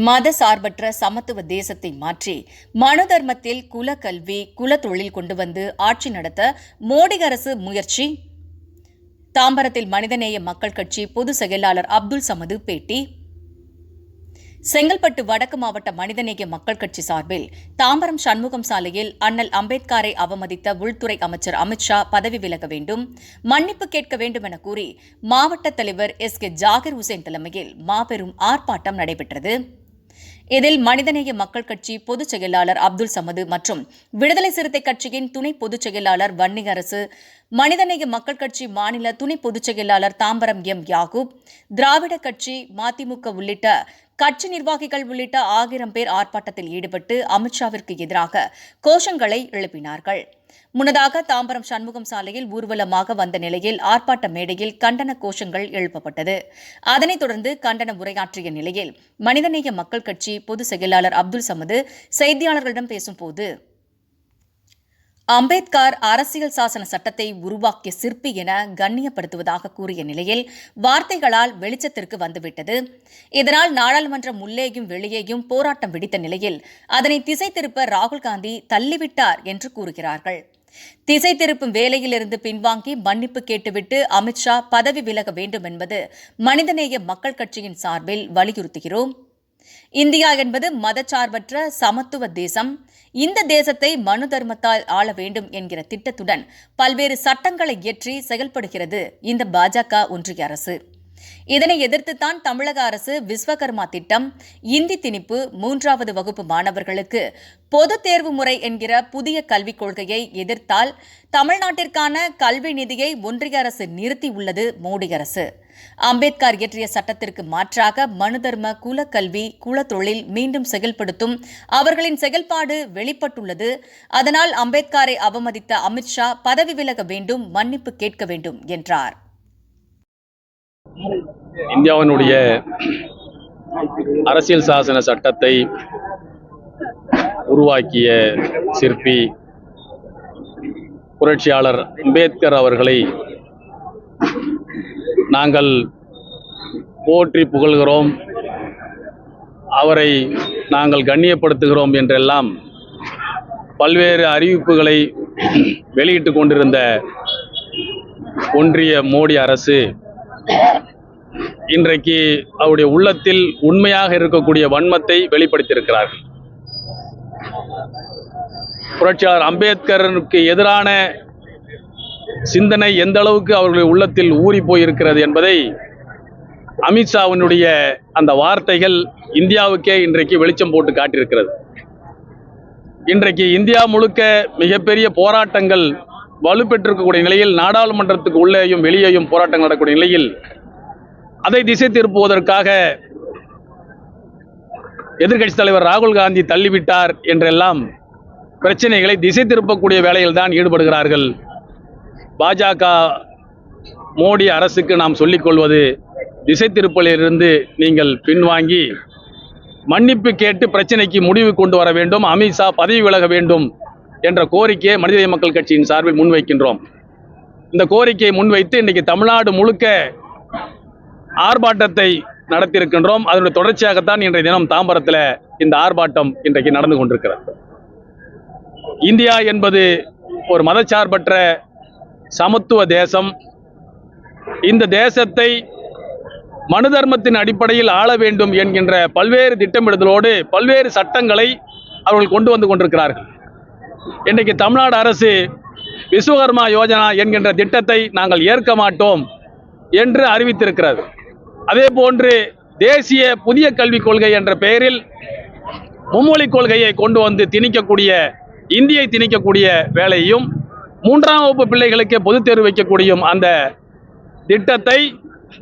மத சார்பற்ற சமத்துவ தேசத்தை மாற்றி மனு தர்மத்தில் குலக்கல்வி குலத்தொழில் கொண்டு வந்து ஆட்சி நடத்த மோடி அரசு முயற்சி. தாம்பரத்தில் மனிதநேய மக்கள் கட்சி பொதுச் செயலாளர் அப்துல் சமது பேட்டி. செங்கல்பட்டு வடக்கு மாவட்ட மனிதநேய மக்கள் கட்சி சார்பில் தாம்பரம் சண்முகம் சாலையில் அண்ணல் அம்பேத்கரை அவமதித்த உள்துறை அமைச்சர் அமித்ஷா பதவி விலக வேண்டும், மன்னிப்பு கேட்க வேண்டும் என கூறி மாவட்ட தலைவர் எஸ்.கே. ஜாகிர் உசேன் தலைமையில் மாபெரும் ஆர்ப்பாட்டம் நடைபெற்றது. இதில் மனிதநேய மக்கள் கட்சி பொதுச் செயலாளர் அப்துல் சமது மற்றும் விடுதலை சிறுத்தை கட்சியின் துணை பொதுச் செயலாளர் வன்னியரசு, மனிதநேய மக்கள் கட்சி மாநில துணை பொதுச் செயலாளர் தாம்பரம் எம். யாகூப், திராவிட கட்சி, மதிமுக உள்ளிட்ட கட்சி நிர்வாகிகள் உள்ளிட்ட 1000 பேர் ஆர்ப்பாட்டத்தில் ஈடுபட்டு அமித்ஷாவிற்கு எதிராக கோஷங்களை எழுப்பினார்கள். முன்னதாக தாம்பரம் சண்முகம் சாலையில் ஊர்வலமாக வந்த நிலையில் ஆர்ப்பாட்ட மேடையில் கண்டன கோஷங்கள் எழுப்பப்பட்டது. அதனைத் தொடர்ந்து கண்டன உரையாற்றிய நிலையில் மனிதநேய மக்கள் கட்சி பொதுச் செயலாளர் அப்துல் சமது செய்தியாளர்களிடம் பேசும்போது, அம்பேத்கர் அரசியல் சாசன சட்டத்தை உருவாக்கிய சிற்பி என கண்ணியப்படுத்துவதாக கூறிய நிலையில் வார்த்தைகளால் வெளிச்சத்திற்கு வந்துவிட்டது. இதனால் நாடாளுமன்றம் உள்ளேயும் வெளியேயும் போராட்டம் வெடித்த நிலையில் அதனை திசை திருப்ப ராகுல் காந்தி தள்ளிவிட்டார் என்று கூறுகிறார்கள். திசை திருப்பும் வேலையிலிருந்து பின்வாங்கி மன்னிப்பு கேட்டுவிட்டு அமித்ஷா பதவி விலக வேண்டும் என்பது மனிதநேய மக்கள் கட்சியின் சார்பில் வலியுறுத்துகிறோம். இந்தியா என்பது மதச்சார்பற்ற சமத்துவ தேசம். இந்த தேசத்தை மனு தர்மத்தால் ஆள வேண்டும் என்கிற திட்டத்துடன் பல்வேறு சட்டங்களை இயற்றி செயல்படுகிறது இந்த பாஜக ஒன்றிய அரசு. இதனை எதிர்த்துத்தான் தமிழக அரசு விஸ்வகர்மா திட்டம், இந்தி திணிப்பு, 3வது வகுப்பு மாணவர்களுக்கு பொதுத் தேர்வு முறை என்கிற புதிய கல்விக் கொள்கையை எதிர்த்தால் தமிழ்நாட்டிற்கான கல்வி நிதியை ஒன்றிய அரசு நிறுத்தியுள்ளது மோடி அரசு. அம்பேத்கர் இயற்றிய சட்டத்திற்கு மாற்றாக மனு தர்ம குலக்கல்வி குலத்தொழில் மீண்டும் செயல்படுத்தும் அவர்களின் செயல்பாடு வெளிப்பட்டுள்ளது. அதனால் அம்பேத்கரை அவமதித்த அமித்ஷா பதவி விலக வேண்டும், மன்னிப்பு கேட்க வேண்டும் என்றார். இந்தியாவினுடைய அரசியல் சாசன சட்டத்தை உருவாக்கிய சிற்பி புரட்சியாளர் அம்பேத்கர் அவர்களை நாங்கள் போற்றி புகழ்கிறோம், அவரை நாங்கள் கண்ணியப்படுத்துகிறோம் என்றெல்லாம் பல்வேறு அறிவிப்புகளை வெளியிட்டு கொண்டிருந்த ஒன்றிய மோடி அரசு இன்றைக்கு அவருடைய உள்ளத்தில் உண்மையாக இருக்கக்கூடிய வன்மத்தை வெளிப்படுத்தியிருக்கிறார்கள். புரட்சியாளர் அம்பேத்கருக்கு எதிரான சிந்தனை எந்த அளவுக்கு அவர்களுடைய உள்ளத்தில் ஊறி போயிருக்கிறது என்பதை அமித்ஷாவினுடைய அந்த வார்த்தைகள் இந்தியாவுக்கே இன்றைக்கு வெளிச்சம் போட்டு காட்டியிருக்கிறது. இன்றைக்கு இந்தியா முழுக்க மிகப்பெரிய போராட்டங்கள் வலுப்பெற்றிருக்கக்கூடிய நிலையில், நாடாளுமன்றத்துக்கு உள்ளேயும் வெளியேயும் போராட்டங்கள் நடக்கக்கூடிய நிலையில் அதை திசை திருப்புவதற்காக எதிர்க்கட்சி தலைவர் ராகுல் காந்தி தள்ளிவிட்டார் என்றெல்லாம் பிரச்சனைகளை திசை திருப்பக்கூடிய வேலையில் தான் ஈடுபடுகிறார்கள். பாஜக மோடி அரசுக்கு நாம் சொல்லிக்கொள்வது, திசை திருப்பலிலிருந்து நீங்கள் பின்வாங்கி மன்னிப்பு கேட்டு பிரச்சனைக்கு முடிவு கொண்டு வர வேண்டும், அமித்ஷா பதவி விலக வேண்டும் என்ற கோரிக்கையை மனிதநேய மக்கள் கட்சியின் சார்பில் முன்வைக்கின்றோம். இந்த கோரிக்கையை முன்வைத்து இன்றைக்கு தமிழ்நாடு முழுக்க ஆர்ப்பாட்டத்தை நடத்தியிருக்கின்றோம். அதனுடைய தொடர்ச்சியாகத்தான் இன்றைய தினம் தாம்பரத்தில் இந்த ஆர்ப்பாட்டம் இன்றைக்கு நடந்து கொண்டிருக்கிறது. இந்தியா என்பது ஒரு மதச்சார்பற்ற சமத்துவ தேசம். இந்த தேசத்தை மனு தர்மத்தின் அடிப்படையில் ஆள வேண்டும் என்கின்ற பல்வேறு திட்டமிடுதலோடு பல்வேறு சட்டங்களை அவர்கள் கொண்டு வந்து கொண்டிருக்கிறார்கள். இன்றைக்கு தமிழ்நாடு அரசு விஸ்வகர்மா யோஜனா என்கின்ற திட்டத்தை நாங்கள் ஏற்க மாட்டோம் என்று அறிவித்திருக்கிறது. அதே போன்று தேசிய புதிய கல்விக் கொள்கை என்ற பெயரில் மும்மொழி கொள்கையை கொண்டு வந்து திணிக்கக்கூடிய, இந்தியை திணிக்கக்கூடிய வேலையையும், 3ஆம் வகுப்பு பிள்ளைகளுக்கு பொதுத் தேர்வு வைக்கக்கூடிய அந்த திட்டத்தை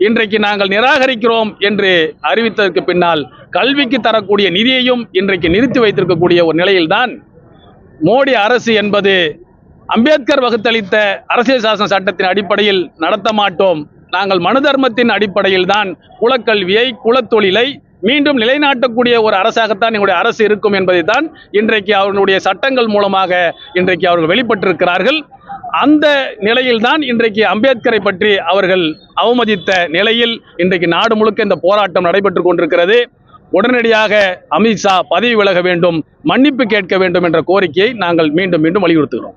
இன்றைக்கு நாங்கள் நிராகரிக்கிறோம் என்று அறிவித்ததற்கு பின்னால் கல்விக்கு தரக்கூடிய நிதியையும் இன்றைக்கு நிறுத்தி வைத்திருக்கக்கூடிய ஒரு நிலையில்தான் மோடி அரசு என்பது அம்பேத்கர் வகுத்தளித்த அரசியல் சாசன சட்டத்தின் அடிப்படையில் நடத்த மாட்டோம், நாங்கள் மனு தர்மத்தின் அடிப்படையில் தான் குலக்கல்வியை குலத்தொழிலை மீண்டும் நிலைநாட்டக்கூடிய ஒரு அரசாகத்தான் எங்களுடைய அரசு இருக்கும் என்பதை தான் இன்றைக்கு அவர்களுடைய சட்டங்கள் மூலமாக இன்றைக்கு அவர்கள் வெளிப்பட்டிருக்கிறார்கள். அந்த நிலையில்தான் இன்றைக்கு அம்பேத்கரை பற்றி அவர்கள் அவமதித்த நிலையில் இன்றைக்கு நாடு முழுக்க இந்த போராட்டம் நடைபெற்றுக் கொண்டிருக்கிறது. உடனடியாக அமித்ஷா பதவி விலக வேண்டும், மன்னிப்பு கேட்க வேண்டும் என்ற கோரிக்கையை நாங்கள் மீண்டும் மீண்டும் வலியுறுத்துகிறோம்.